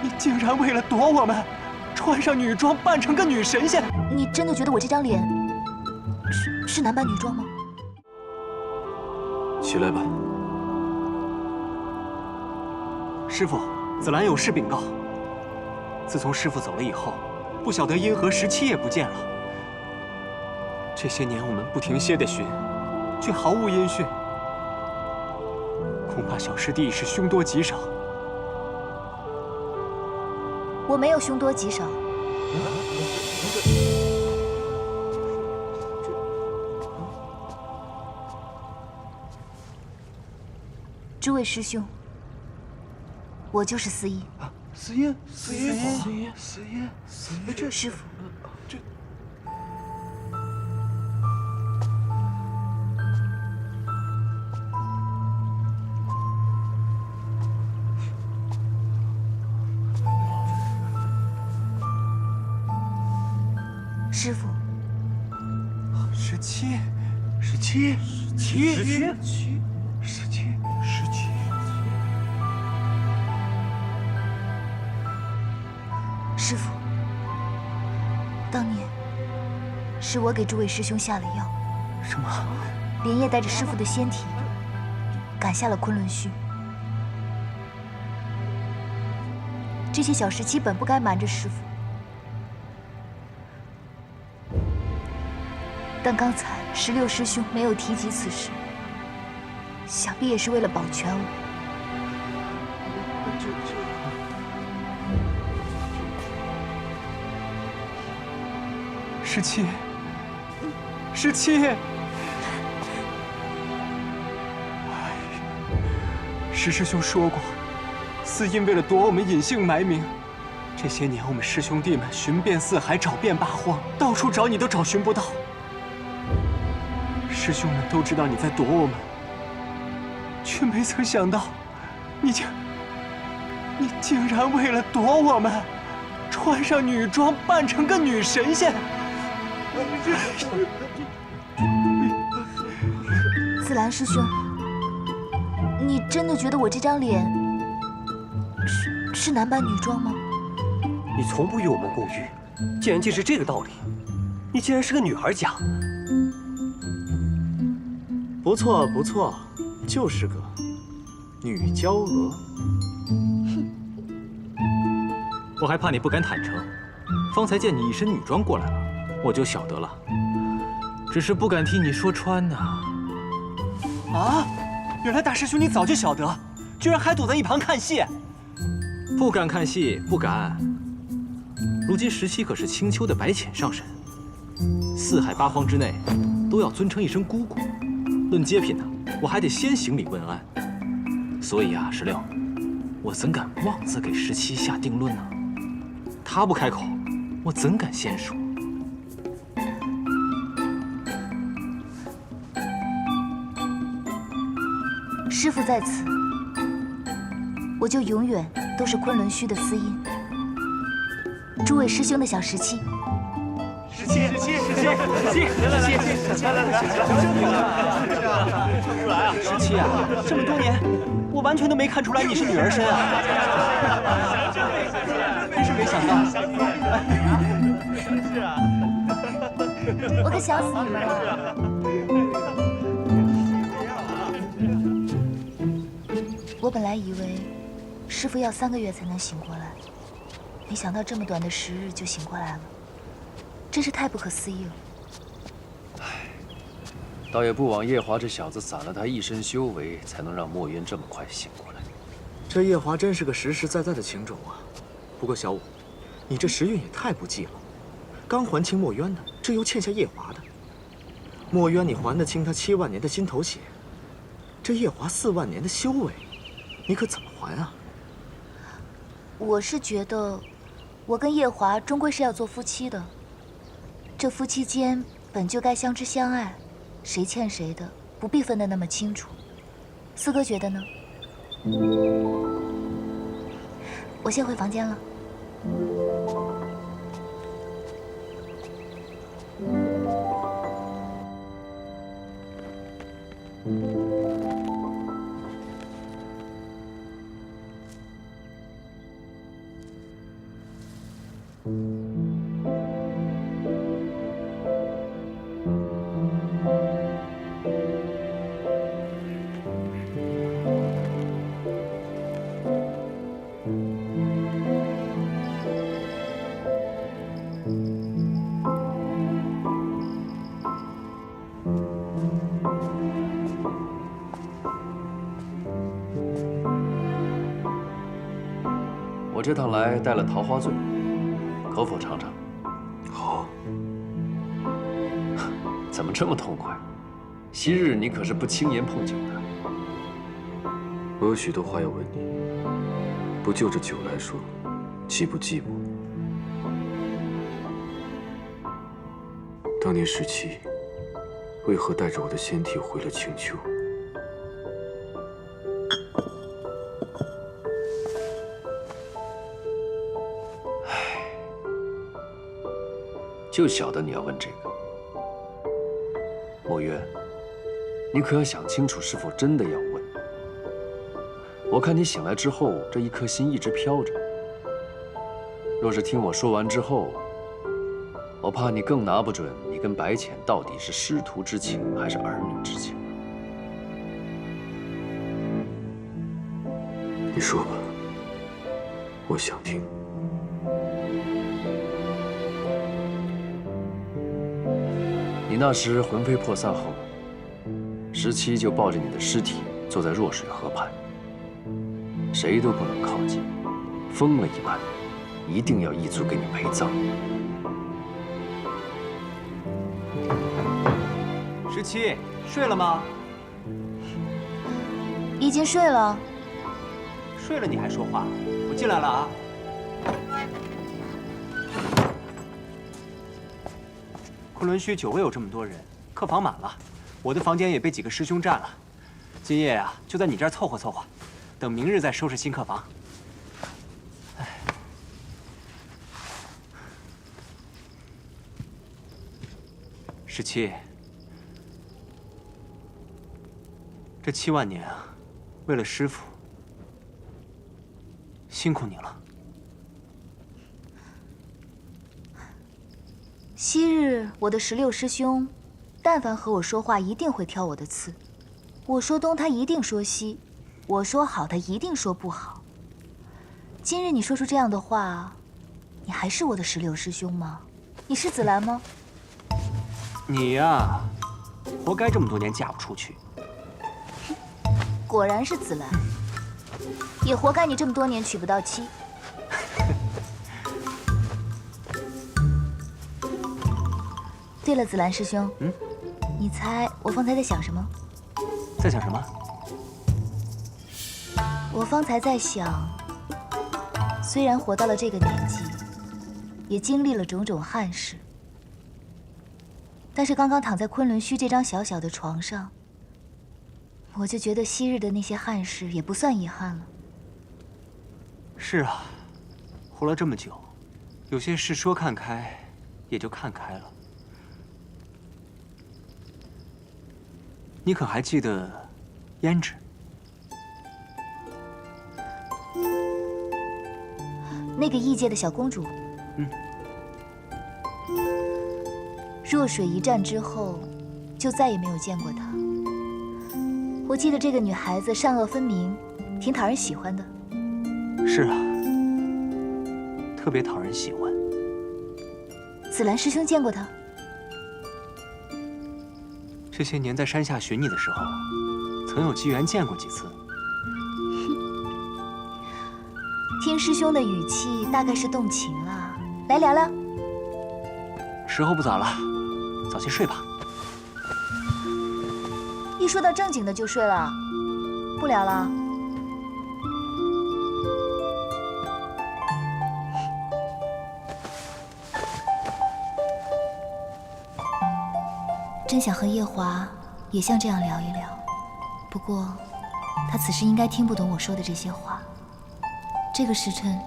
你竟然为了躲我们，穿上女装扮成个女神仙！你真的觉得我这张脸是男扮女装吗？起来吧。师傅，子兰有事禀告。自从师傅走了以后，不晓得因何17夜不见了。这些年我们不停歇地寻，却毫无音讯。恐怕小师弟已是凶多吉少。我没有凶多吉少。诸位师兄，我就是司音。司音，师傅，师傅17，师傅，当年是我给诸位师兄下了药，什么？连夜带着师傅的仙体赶下了昆仑虚。这些小17本不该瞒着师傅，但刚才16师兄没有提及此事，想必也是为了保全我。17，石师兄说过，司音为了躲我们隐姓埋名，这些年我们师兄弟们寻遍四海，找遍八荒，到处找你都找寻不到。师兄们都知道你在躲我们，却没曾想到，你竟然为了躲我们，穿上女装扮成个女神仙。紫兰师兄，你真的觉得我这张脸是男扮女装吗？你从不与我们共浴，既然既是这个道理，你竟然是个女孩假。不错不错，就是个女娇娥。我还怕你不敢坦诚，方才见你一身女装过来了，我就晓得了。只是不敢替你说穿呐。啊！原来大师兄你早就晓得，居然还躲在一旁看戏。不敢看戏，不敢。如今17可是青丘的白浅上神，四海八荒之内都要尊称一声姑姑。论阶品呢，我还得先行礼问安。所以啊，16，我怎敢妄自给17下定论呢？他不开口，我怎敢先说？师傅在此，我就永远都是昆仑虚的司音，诸位师兄的小17。17啊，这么多年，我完全都没看出来你是女儿身啊！真是没想到。我可想死你们了。我本来以为师傅要3个月才能醒过来，没想到这么短的10日就醒过来了，真是太不可思议了。倒也不枉夜华这小子攒了他一身修为，才能让墨渊这么快醒过来。这夜华真是个实实在在的情种啊。不过小五，你这时运也太不济了，刚还清墨渊的，这又欠下夜华的。墨渊你还得清他7万年的心头血，这夜华4万年的修为，你可怎么还啊？我是觉得，我跟夜华终归是要做夫妻的，这夫妻间本就该相知相爱，谁欠谁的不必分得那么清楚。四哥觉得呢？我先回房间了。我这趟来带了桃花醉，可否尝尝？好。怎么这么痛快？昔日你可是不轻言碰酒的。我有许多话要问你，不就着酒来说，岂不寂寞？当年17，为何带着我的仙体回了青丘？就晓得你要问这个。墨渊，你可要想清楚，是否真的要问？我看你醒来之后，这一颗心一直飘着。若是听我说完之后，我怕你更拿不准你跟白浅到底是师徒之情还是儿女之情。你说吧，我想听。你那时魂飞魄散后，17就抱着你的尸体坐在弱水河畔，谁都不能靠近，疯了一般，一定要一族给你陪葬。17，睡了吗？已经睡了。睡了你还说话？我进来了啊。昆仑虚久未有这么多人，客房满了，我的房间也被几个师兄占了。今夜啊，就在你这儿凑合凑合，等明日再收拾新客房。哎，17，这7万年啊，为了师父，辛苦你了。昔日我的16师兄，但凡和我说话，一定会挑我的刺。我说东，他一定说西；我说好，他一定说不好。今日你说出这样的话，你还是我的16师兄吗？你是紫兰吗？你呀，活该这么多年嫁不出去。果然是紫兰，也活该你这么多年娶不到妻。对了，紫兰师兄，你猜我方才在想什么？在想什么？我方才在想，虽然活到了这个年纪，也经历了种种憾事，但是刚刚躺在昆仑虚这张小小的床上，我就觉得昔日的那些憾事也不算遗憾了。是啊，活了这么久，有些事说看开，也就看开了。你可还记得胭脂？那个异界的小公主，弱水一战之后，就再也没有见过她。我记得这个女孩子善恶分明，挺讨人喜欢的。是啊，特别讨人喜欢。紫兰师兄见过她？这些年在山下寻你的时候，曾有机缘见过几次。听师兄的语气，大概是动情了。来聊聊。时候不早了，早些睡吧。一说到正经的就睡了，不聊了。真想和夜华也像这样聊一聊，不过他此时应该听不懂我说的这些话。这个时辰，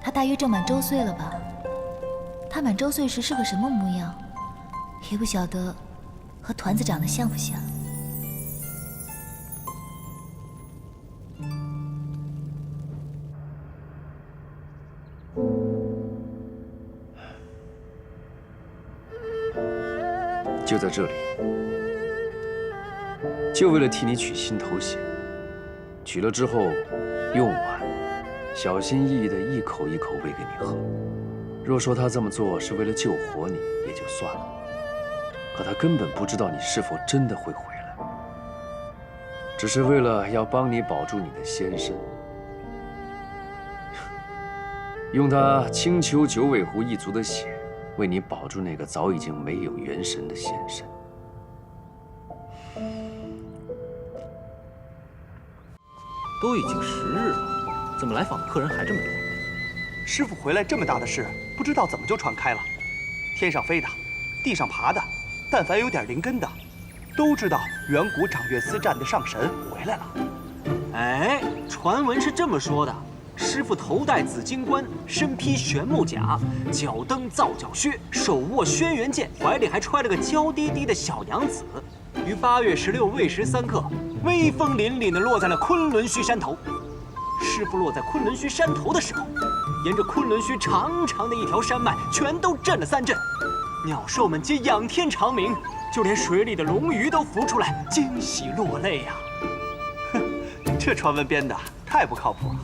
他大约正满周岁了吧？他满周岁时是个什么模样，也不晓得和团子长得像不像。就在这里，就为了替你取心头血。取了之后，用完，小心翼翼地一口一口喂给你喝。若说他这么做是为了救活你，也就算了。可他根本不知道你是否真的会回来，只是为了要帮你保住你的仙身，用他青丘九尾狐一族的血，为你保住那个早已经没有元神的仙身。都已经10日了，怎么来访的客人还这么多？师傅回来这么大的事，不知道怎么就传开了。天上飞的，地上爬的，但凡有点灵根的，都知道远古掌乐司战的上神回来了。哎，传闻是这么说的：师傅头戴紫金冠，身披玄木甲，脚蹬皂角靴，手握轩辕剑，怀里还揣了个娇滴滴的小娘子。于8月16未时3刻，威风凛凛地落在了昆仑虚山头。师傅落在昆仑虚山头的时候，沿着昆仑虚长长的一条山脉，全都震了3震，鸟兽们皆仰天长鸣，就连水里的龙鱼都浮出来，惊喜落泪呀！这传闻编的太不靠谱了。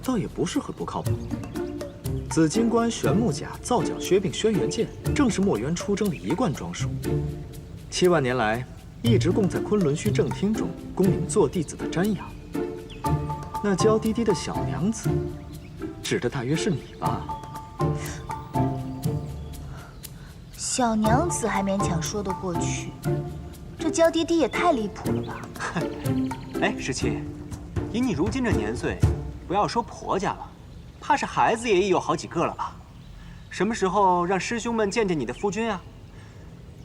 倒也不是很不靠谱。紫金冠、玄木甲、皂角靴并轩辕剑，正是墨渊出征的一贯装束。7万年来，一直供在昆仑虚正厅中供你们做弟子的瞻仰。那娇滴滴的小娘子，指的大约是你吧？小娘子还勉强说得过去，这娇滴滴也太离谱了吧！哎，十七，以你如今这年岁，不要说婆家了，怕是孩子也已有好几个了吧？什么时候让师兄们见见你的夫君啊？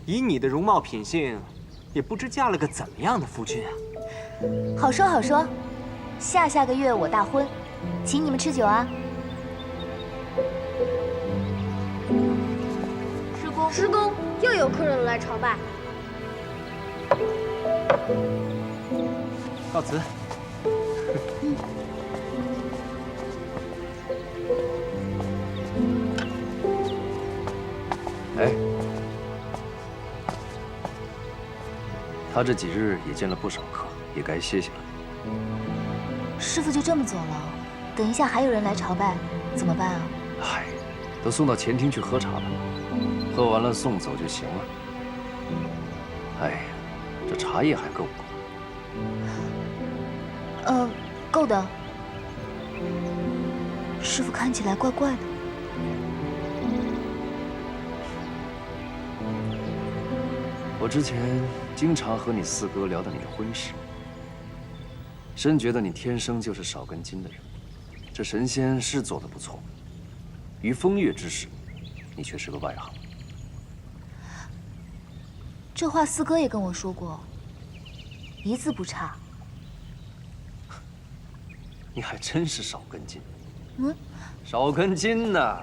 以你的容貌品性，也不知嫁了个怎么样的夫君啊？好说好说，下个月我大婚，请你们吃酒啊！师公，又有客人来朝拜。告辞。哎，他这几日也见了不少客，也该歇歇了。师傅就这么走了？等一下还有人来朝拜，怎么办啊？嗨，都送到前厅去喝茶了，喝完了送走就行了。哎呀，这茶叶还够不够？够的。师傅看起来怪怪的。我之前经常和你四哥聊到你的婚事，深觉得你天生就是少根筋的人。这神仙是做得不错，于风月之事，你却是个外行。这话四哥也跟我说过，一字不差。你还真是少根筋。嗯，少根筋呐！